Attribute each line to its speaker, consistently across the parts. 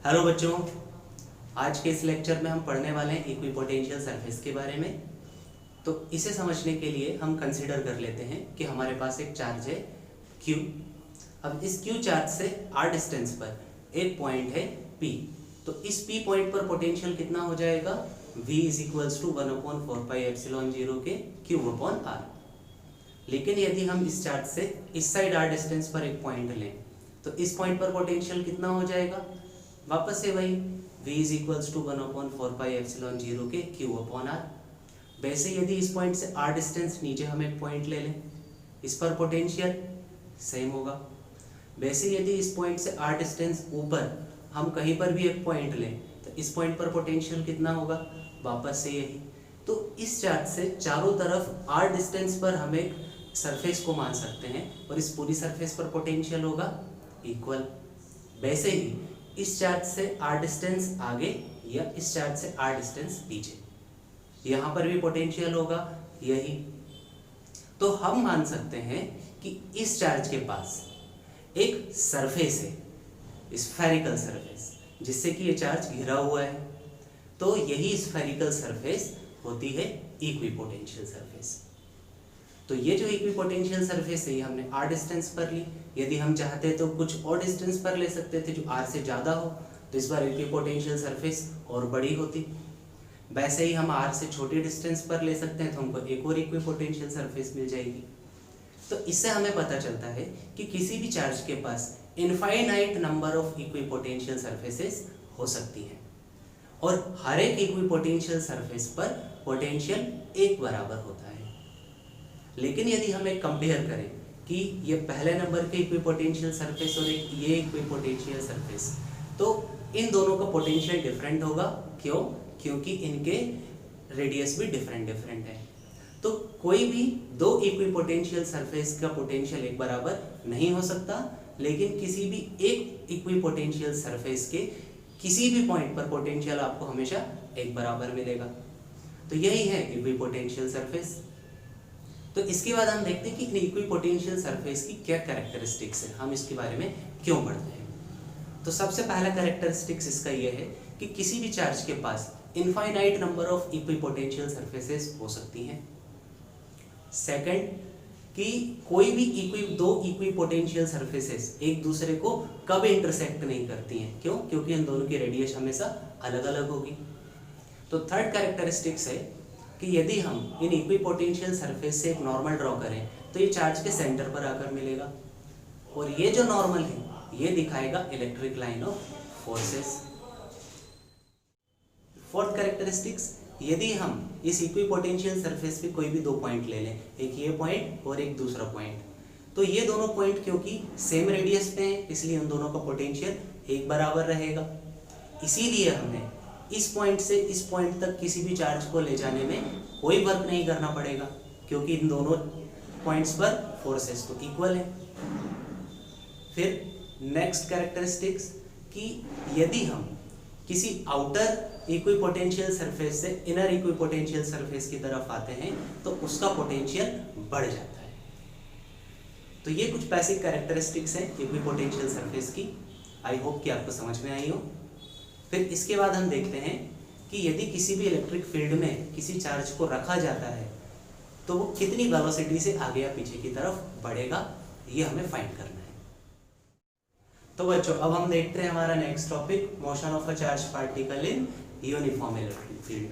Speaker 1: Hello बच्चों, आज के इस लेक्चर में हम पढ़ने वाले हैं इक्विपोटेंशियल सरफेस के बारे में। तो इसे समझने के लिए हम कंसीडर कर लेते हैं कि हमारे पास एक चार्ज है Q। अब इस Q चार्ज से r डिस्टेंस पर एक पॉइंट है P। तो इस P पॉइंट पर पोटेंशियल कितना हो जाएगा? V = 1/4πε0 के Q/r। लेकिन यदि हम इस चार्ज से इस साइड r डिस्टेंस पर एक पॉइंट लें तो इस पॉइंट पर पोटेंशियल कितना हो जाएगा? वापस से वही V = 1/4πε0 के Q/r। वैसे यदि इस पॉइंट से r डिस्टेंस नीचे हम एक पॉइंट ले लें, इस पर पोटेंशियल सेम होगा। वैसे यदि इस पॉइंट से r डिस्टेंस ऊपर हम कहीं पर भी एक पॉइंट लें तो इस पॉइंट पर पोटेंशियल कितना होगा? वापस से यही। तो इस चार्ज से चारों तरफ r डिस्टेंस पर हम एक सरफेस को मान सकते हैं और इस पूरी सरफेस पर पोटेंशियल होगा इक्वल। वैसे ही इस चार्ज से r डिस्टेंस आगे या इस चार्ज से r डिस्टेंस पीछे, यहाँ पर भी पोटेंशियल होगा यही। तो हम मान सकते हैं कि इस चार्ज के पास एक सरफेस है, स्फेरिकल सरफेस, जिससे कि ये चार्ज घिरा हुआ है। तो यही स्फेरिकल सरफेस होती है इक्विपोटेंशियल सरफेस। तो ये जो इक्विपोटेंशियल सरफेस है ये हमने r डिस्टेंस पर ली। यदि हम चाहते तो कुछ और डिस्टेंस पर ले सकते थे जो r से ज़्यादा हो, तो इस बार इक्विपोटेंशियल सरफेस और बड़ी होती। वैसे ही हम r से छोटी डिस्टेंस पर ले सकते हैं तो हमको एक और इक्विपोटेंशियल सरफेस मिल जाएगी। तो इससे हमें पता चलता है कि किसी भी चार्ज के पास infinite number of equipotential surfaces हो सकती हैं और हर एक इक्विपोटेंशियल सरफेस पर पोटेंशियल एक बराबर होता है। लेकिन यदि हम एक कंपेयर करें कि ये पहले नंबर के इक्विपोटेंशियल सरफेस और एक ये इक्विपोटेंशियल सरफेस, तो इन दोनों का पोटेंशियल डिफरेंट होगा। क्यों? क्योंकि इनके रेडियस भी डिफरेंट है। तो कोई भी दो इक्विपोटेंशियल सरफेस का पोटेंशियल एक बराबर नहीं हो सकता, लेकिन किसी भी एक इक्विपोटेंशियल सरफेस के किसी भी पॉइंट पर पोटेंशियल आपको हमेशा एक बराबर मिलेगा। तो यही है इक्विपोटेंशियल सरफेस। तो इसके बाद हम देखते हैं कि इक्विपोटेंशियल सरफेस की क्या कैरेक्टरिस्टिक्स है, हम इसके बारे में क्यों पढ़ते हैं। तो सबसे पहला कैरेक्टरिस्टिक्स इसका ये है कि किसी भी चार्ज के पास infinite number of equipotential surfaces हो सकती हैं। सेकंड, कि कोई भी दो इक्विपोटेंशियल सरफेसेस एक दूसरे को कभी इंटरसेक्ट नहीं करती हैं। क्यों? क्योंकि इन दोनों की रेडियस हमेशा अलग अलग होगी। तो थर्ड कैरेक्टरिस्टिक्स है कि यदि हम इन इक्विपोटेंशियल सरफेस से एक नॉर्मल ड्रॉ करें तो ये चार्ज के सेंटर पर आकर मिलेगा और ये जो नॉर्मल है ये दिखाएगा electric line of forces. Fourth characteristics, यदि हम इस इक्विपोटेंशियल सरफेस पे कोई भी दो पॉइंट ले लें, एक ये पॉइंट और एक दूसरा पॉइंट, तो ये दोनों पॉइंट क्योंकि सेम रेडियस पे हैं इसलिए उन दोनों का पोटेंशियल एक बराबर रहेगा। इसीलिए हमने इस पॉइंट से इस पॉइंट तक किसी भी चार्ज को ले जाने में कोई वर्क नहीं करना पड़ेगा, क्योंकि इन दोनों पॉइंट्स पर फोर्सेस तो इक्वल है। फिर नेक्स्ट कैरेक्टरिस्टिक्स, कि यदि हम किसी आउटर इक्विपोटेंशियल सरफेस से इनर इक्विपोटेंशियल सरफेस की तरफ आते हैं तो उसका पोटेंशियल बढ़ जाता है। तो ये कुछ बेसिक कैरेक्टरिस्टिक्स हैं इक्विपोटेंशियल सरफेस की। आई होप कि आपको समझ में आई हो। फिर इसके बाद हम देखते हैं कि यदि किसी भी इलेक्ट्रिक फील्ड में किसी चार्ज को रखा जाता है तो वो कितनी वेलोसिटी से आगे या पीछे की तरफ बढ़ेगा, ये हमें फाइंड करना है। तो बच्चों, अब हम देखते हैं हमारा next topic, motion of a charge particle in uniform electric field.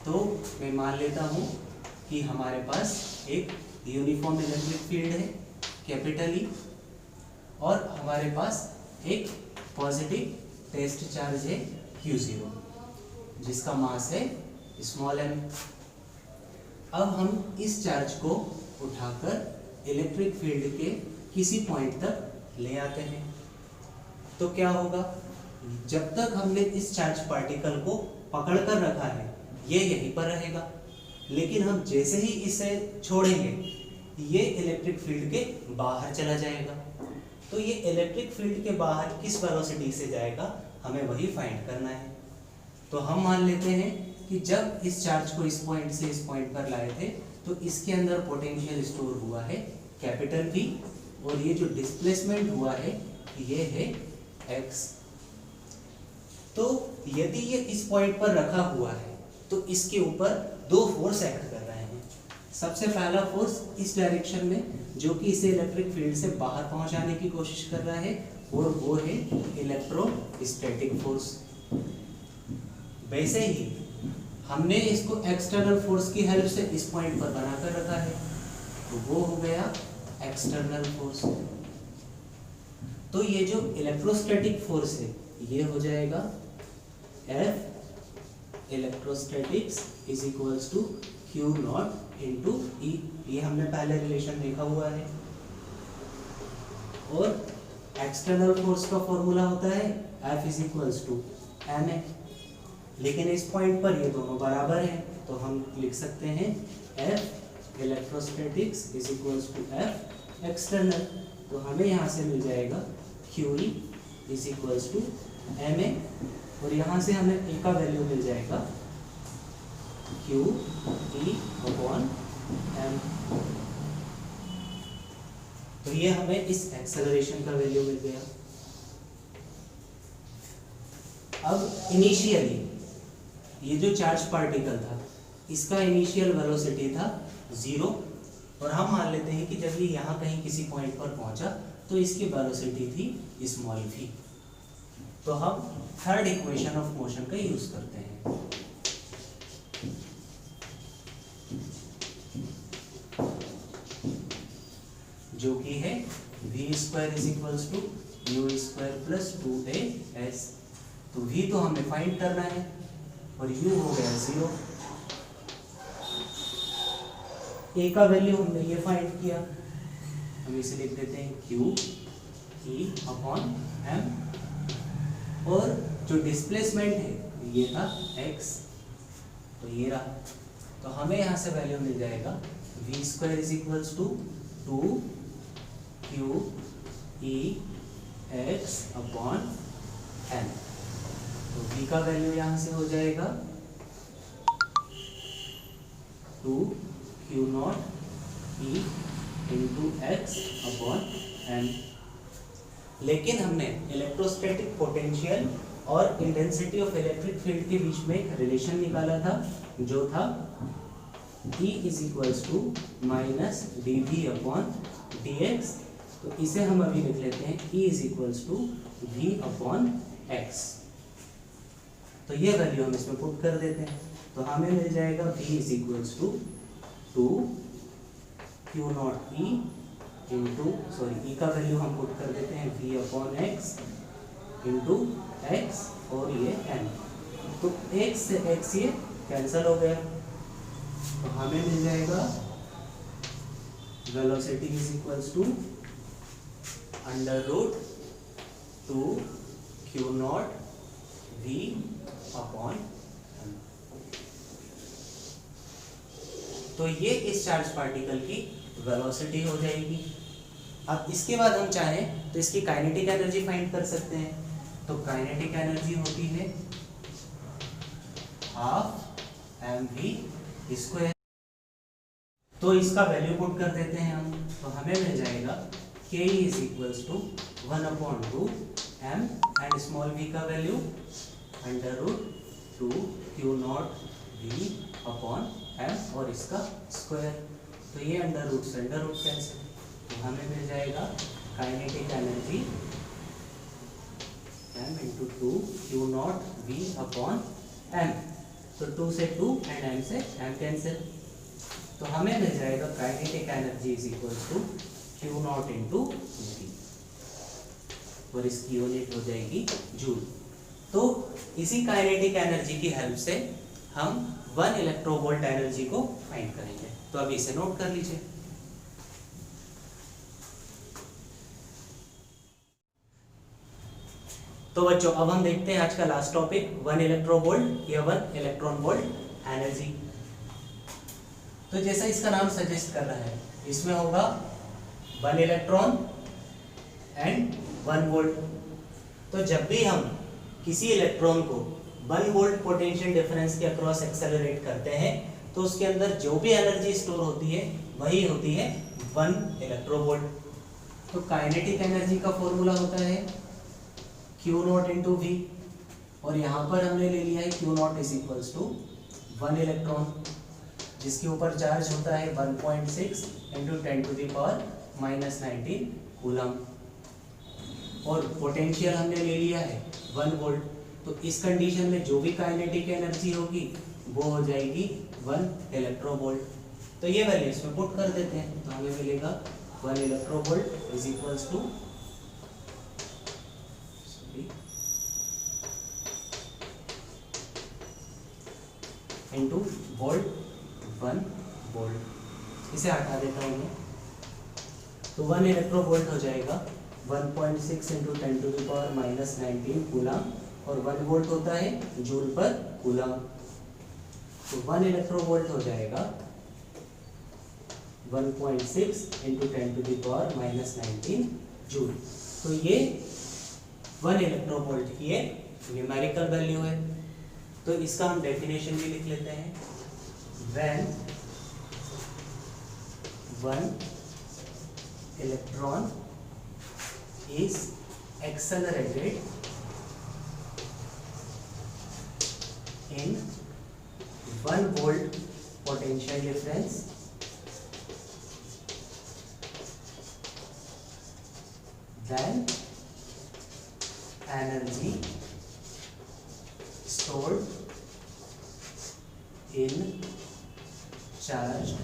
Speaker 1: तो मैं मान लेता हूँ कि हमारे पास एक यूनिफॉर्म इलेक्ट्रिक फील्ड है कैपिटल E और हमारे पास एक पॉजिटिव टेस्ट चार्ज है Q0 जिसका मास है स्मॉल m। अब हम इस चार्ज को उठाकर इलेक्ट्रिक फील्ड के किसी पॉइंट तक ले आते हैं। तो क्या होगा? जब तक हमने इस चार्ज पार्टिकल को पकड़ कर रखा है ये यहीं पर रहेगा, लेकिन हम जैसे ही इसे छोड़ेंगे ये इलेक्ट्रिक फील्ड के बाहर चला जाएगा। तो ये इलेक्ट्रिक फील्ड के बाहर किस वेलोसिटी से जाएगा हमें वही फाइंड करना है। तो हम मान लेते हैं कि जब इस चार्ज को इस पॉइंट से इस पॉइंट पर लाए थे तो इसके अंदर पोटेंशियल स्टोर हुआ है कैपिटल V और ये जो डिस्प्लेसमेंट हुआ है ये है x। तो यदि ये इस पॉइंट पर रखा हुआ है तो इसके ऊपर दो फोर्स एक्ट कर रहे हैं। सबसे पहला फोर्स इस डायरेक्शन में जो कि इसे इलेक्ट्रिक फील्ड से बाहर पहुंचाने की कोशिश कर रहा है, और वो है इलेक्ट्रोस्टैटिक फोर्स। वैसे ही हमने इसको एक्सटर्नल फोर्स की हेल्प से इस पॉइंट पर बनाकर रखा है, तो वो हो गया एक्सटर्नल फोर्स। तो ये जो इलेक्ट्रोस्टैटिक फोर्स है ये हो जाएगा F electrostatics is equals to Q naught into E। ये हमने पहले रिलेशन देखा हुआ है। और एक्सटर्नल फोर्स का फॉर्मूला होता है F is equals to ma, लेकिन इस पॉइंट पर ये दोनों बराबर हैं, तो हम लिख सकते हैं F electrostatics is equals to F external. तो हमें यहाँ से मिल जाएगा QE is equals to ma, और यहाँ से हमें A का वैल्यू मिल जाएगा QE अपॉन m। तो ये हमें इस एक्सेलरेशन का वैल्यू मिल गया। अब इनिशियली ये जो चार्ज पार्टिकल था इसका इनिशियल वेलोसिटी था 0, और हम मान लेते हैं कि जब ये यहाँ कहीं किसी पॉइंट पर पहुंचा तो इसकी वेलोसिटी थी स्मॉल v। तो हम थर्ड इक्वेशन ऑफ मोशन का यूज करते हैं। जो कि है v square is equals to u square plus 2as। तो v तो हमें फाइंड करना है और u हो गया 0। a का वैल्यू हमने ये फाइंड किया, हम इसे लिख देते हैं QE अपॉन m। और जो डिस्प्लेसमेंट है ये था x, तो ये रहा। तो हमें यहाँ से वैल्यू मिल जाएगा v square is equals to 2QE x upon m। तो v का वैल्यू यहाँ से हो जाएगा 2Q naught E into x upon m। लेकिन हमने इलेक्ट्रोस्टैटिक पोटेंशियल और इंटेंसिटी ऑफ इलेक्ट्रिक फील्ड के बीच में एक रिलेशन निकाला था, जो था E is equals to minus dv upon dx। तो इसे हम अभी लिख लेते हैं E is equals to v upon x। तो ये वैल्यू हम इसमें पुट कर देते हैं, तो हमें मिल जाएगा v is equals to 2Q naught E into E का वैल्यू हम पुट कर देते हैं v upon x into x, और ये m। तो x से x ये कैंसिल हो गया, तो हमें मिल जाएगा velocity is equals to under root 2Q naught v upon m। तो ये इस चार्ज पार्टिकल की वेलोसिटी हो जाएगी। अब इसके बाद हम चाहें तो इसकी काइनेटिक एनर्जी फाइंड कर सकते हैं। तो काइनेटिक एनर्जी होती है हाफ mv स्क्वायर। तो इसका वैल्यू पुट कर देते हैं हम, तो हमें मिल जाएगा k is equals to 1/2 m and small v का value under root 2Q naught v upon m और इसका स्क्वायर। तो ये अंडर रूट से अंडर रूट कैंसिल, तो हमें मिल जाएगा kinetic energy m into 2Q naught v upon m। तो 2 से 2 एंड m से m कैंसिल, तो हमें मिल जाएगा kinetic energy is equal to Q naught into v, और इसकी यूनिट हो जाएगी जूल। तो इसी काइनेटिक एनर्जी की हेल्प से हम 1 इलेक्ट्रोवोल्ट एनर्जी को फाइंड करेंगे। तो अभी इसे नोट कर लीजिए। तो बच्चों अब हम देखते हैं आज का लास्ट टॉपिक 1 इलेक्ट्रोवोल्ट या 1 इलेक्ट्रॉन वोल्ट एनर्जी। तो जैसा इसका नाम सजेस्ट कर रहा है, इसमें होगा 1 इलेक्ट्रॉन एंड 1 वोल्ट। तो जब भी हम किसी इलेक्ट्रॉन को 1 वोल्ट पोटेंशियल डिफरेंस के अक्रॉस एक्सेलरेट करते हैं तो उसके अंदर जो भी एनर्जी स्टोर होती है वही होती है 1 इलेक्ट्रोवोल्ट। तो काइनेटिक एनर्जी का फॉर्मूला होता है Q नॉट इंटू v। और यहाँ पर हमने ले लिया है Q naught is equals to 1 electron, जिसके ऊपर चार्ज होता है 1.6 इंटू 10⁻⁻19 कूलम, और पोटेंशियल हमने ले लिया है 1 वोल्ट। तो इस कंडीशन में जो भी काइनेटिक एनर्जी होगी वो हो जाएगी 1 इलेक्ट्रोवोल्ट। तो ये वैल्यू इसमें पुट कर देते हैं, तो हमें मिलेगा 1 electronvolt is equals two into volt 1 volt. इसे हटा देता हूँ मैं, तो 1 इलेक्ट्रोवोल्ट हो जाएगा 1.6 इंटू 10⁻⁻19 कूलम, और 1 वोल्ट होता है जूल पर कूलम। तो 1 इलेक्ट्रोवोल्ट हो जाएगा 1.6 इंटू 10⁻⁻19 जूल। तो ये 1 इलेक्ट्रोवोल्ट की एक न्यूमेरिकल वैल्यू है। तो इसका हम डेफिनेशन भी लिख लेते हैं। When 1 electron is accelerated in 1 volt potential difference, then energy stored in charged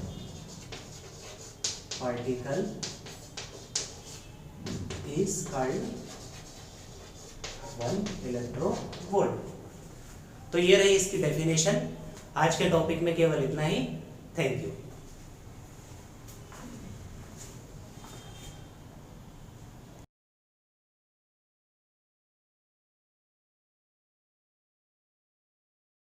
Speaker 1: particle is called 1 electronvolt. तो ये रही इसकी डेफिनेशन। आज के टॉपिक में केवल इतना ही। Thank you.